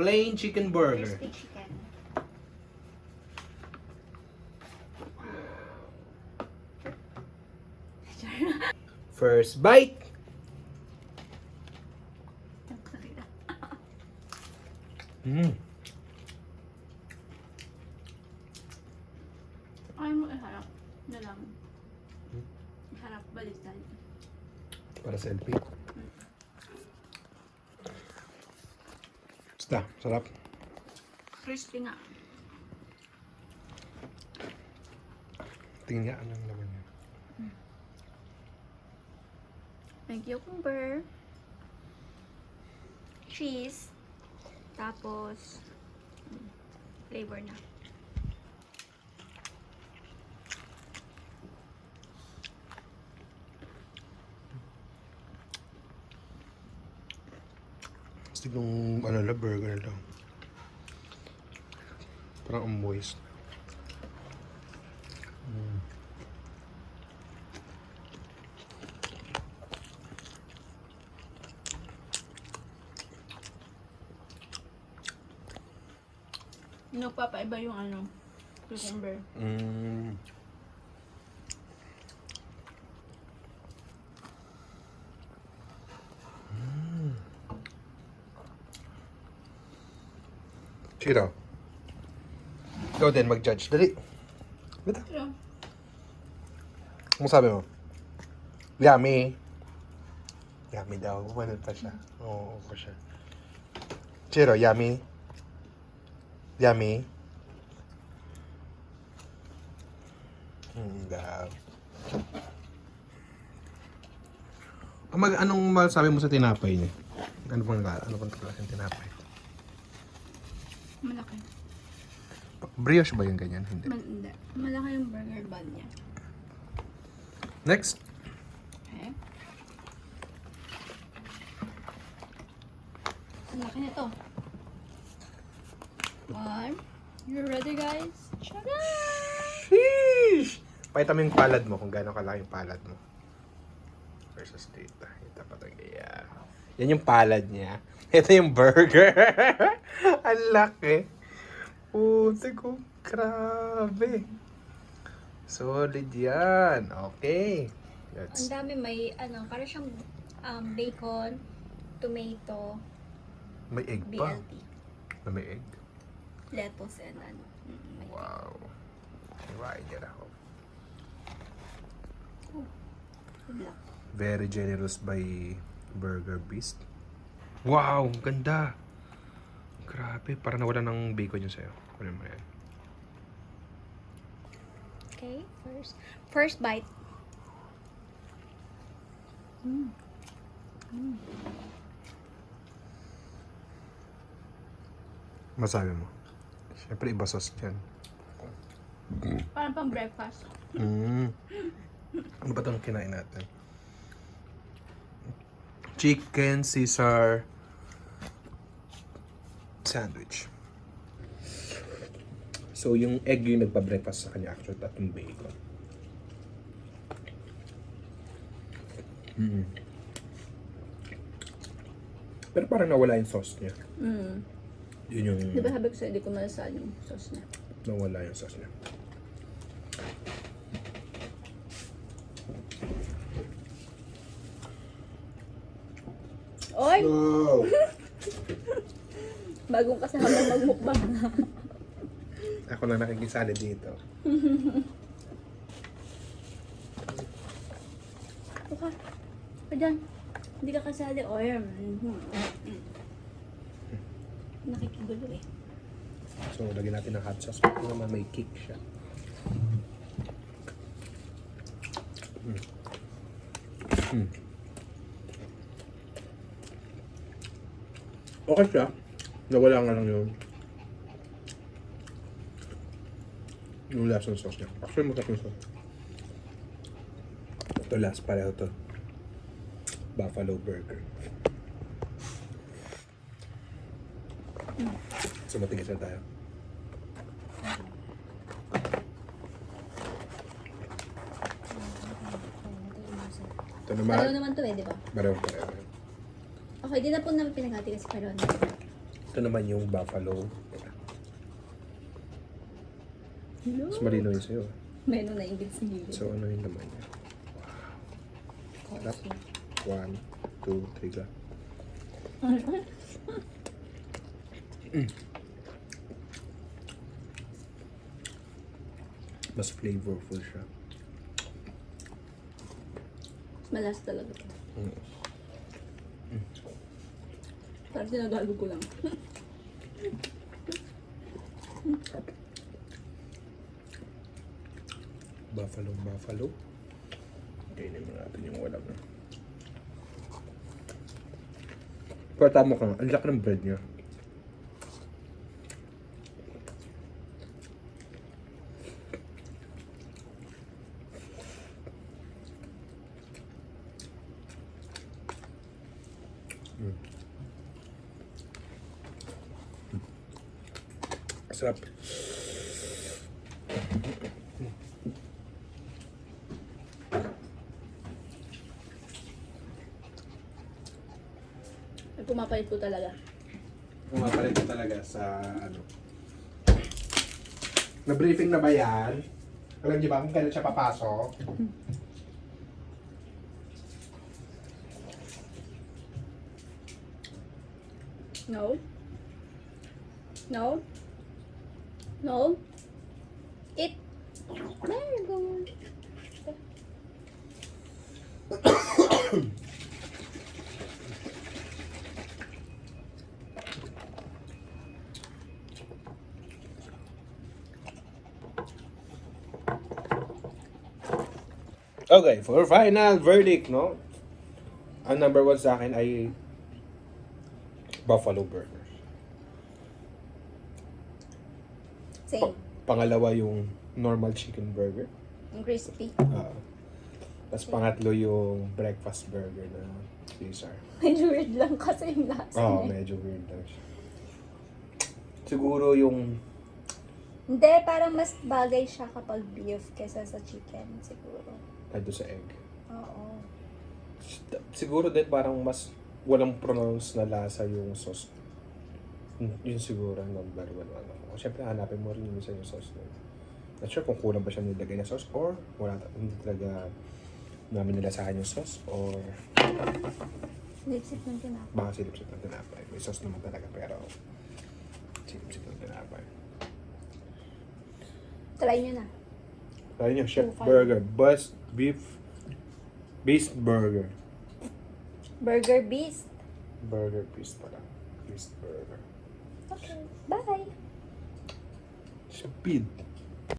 plain chicken burger. Crispy chicken. First bite. Mm. Ay mo iharap. Na lang. Iharap baliktad. Para selfie. Basta, sarap. Crispy nga. Tingnan niya anong laman niya. May cucumber. Cheese. Tapos flavor na. Gusto yung ano na burger na lang. Parang ang moist. Nagpapaiba yung ano, cucumber. Mm. Chiro. Ikaw din mag-judge. Dali. Bita. Pero, Ano sabi mo? Yummy. Yummy daw. Ano pa siya? Oo, pa siya. Chiro, yummy. Yummy. Daw. Anong masabi mo sa tinapay niya? Ano bang klaseng tinapay? malaki. Brioche ba yung ganyan? Hindi. Hindi. Malaki yung burger bun niya. Next. Okay. Ang laki nito. One. You ready, guys? Tada! Sheesh! Pakita mo yung palad mo kung gaano kalaki yung palad mo. Versus dito. Ito pa ito. Yeah. Yan yung palad niya. Ito yung burger. Ang laki. Puti ko. Grabe. Solid yan. Okay. Ang dami may, parang siyang bacon, tomato, May egg pa. BLT, Na may egg. lettuce, and may Wow. Right there ako. black. Very generous by Burger Beast. Wow, ganda. Grabe, parang nawala ng bacon yun sa'yo. Kunin mo yan. Okay, first bite. Masabi mo. Siyempre, iba sauce dyan. Parang pang breakfast. Ano ba itong kinain natin? Chicken Caesar sandwich. So, yung egg yung nagpa-breakfast sa kanya actually, at yung bacon. Pero parang nawala yung sauce niya. Yun yung Di ba sabi ko sa'yo, di ko malasahan yung sauce niya. nawala yung sauce niya. Oy! Wow! Bagong kasama magmukbang. Ako na nakikisali dito. Buka. O dyan. Hindi ka kasali. Oy. Nakikigulo eh. So, lagyan natin ng hot sauce. Ito naman may kick siya. Okay siya. Nawala nga lang yung last ng sauce niya. Actually, matap yung sauce. Ito last pareho to. Buffalo burger. So, matigas na tayo. Ito Pareho naman. naman to eh, di ba? Pareho. Okay, di na po namin pinaghati kasi pareho na. Ito naman yung buffalo. Hello? Mas malinaw yun sa'yo. Meron na ingit sa gilid. So, ano yung naman niya? Sarap. 1, 2, 3 ka. Mas flavorful siya. Malas talaga. Mm. Parang tinagalo ko lang. Buffalo. Kainin mo natin yung walang. Pero tama ka nga, ang laki ng bread niya. Sarap. Ay, pumapalit po talaga. Pumapalit ko talaga sa ano. Na-briefing na ba yan? Alam niyo ba kung kailan siya papasok? No? No? No? Eat! There you go. Okay, for final verdict, no? Ang number 1 sa akin ay Buffalo Burgers. Same. Pangalawa yung normal chicken burger. Ang crispy. Tapos pangatlo yung breakfast burger na Caesar. Medyo weird lang kasi yung lasa Oo, niya. medyo weird lang siya. Siguro yung Hindi, parang mas bagay siya kapag beef kesa sa chicken, siguro. ado sa egg. Oo. Siguro din parang mas walang pronounce na lasa yung sauce. Yun siguro ang number 1 ano. Siyempre hanapin mo rin yung isa yung sauce na. Not sure kung kulang ba siya nilagay na sauce or wala, hindi talaga namin nilasahan yung sauce or Lipsip ng tinapay. baka silip-sip ng tinapay. May sauce naman talaga pero silip-sip ng tinapay. Try nyo na. Tayo nyo, Chef 2-5. Burger. Best beef beast burger. Burger Beast. Burger beast pala. Beast burger. Okay. Bye! Speed.